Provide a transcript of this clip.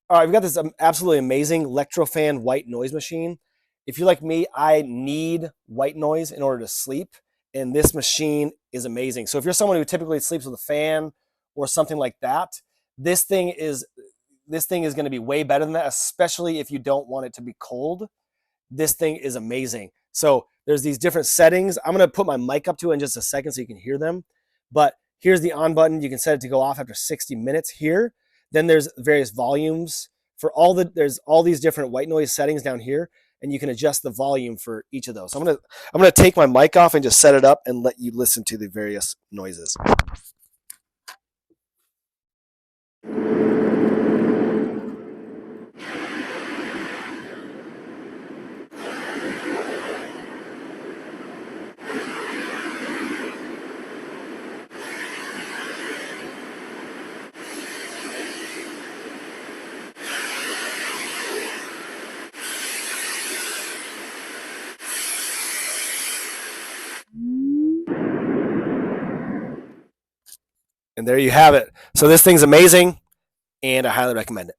All right, we've got this absolutely amazing Electrofan white noise machine. If you're like me, I need white noise in order to sleep, and this machine is amazing. So if you're someone who typically sleeps with a fan or something like that, this thing is this thing is going to be way better than that, especially if you don't want it to be cold. This thing is amazing. So there's these different settings. I'm going to put my mic up to it in just a second so you can hear them. But here's the on button. You can set it to go off after 60 minutes here. Then there's various volumes for there's all these different white noise settings down here, and you can adjust the volume for each of those. So I'm gonna take my mic off and just set it up and let you listen to the various noises. And there you have it. So this thing's amazing, and I highly recommend it.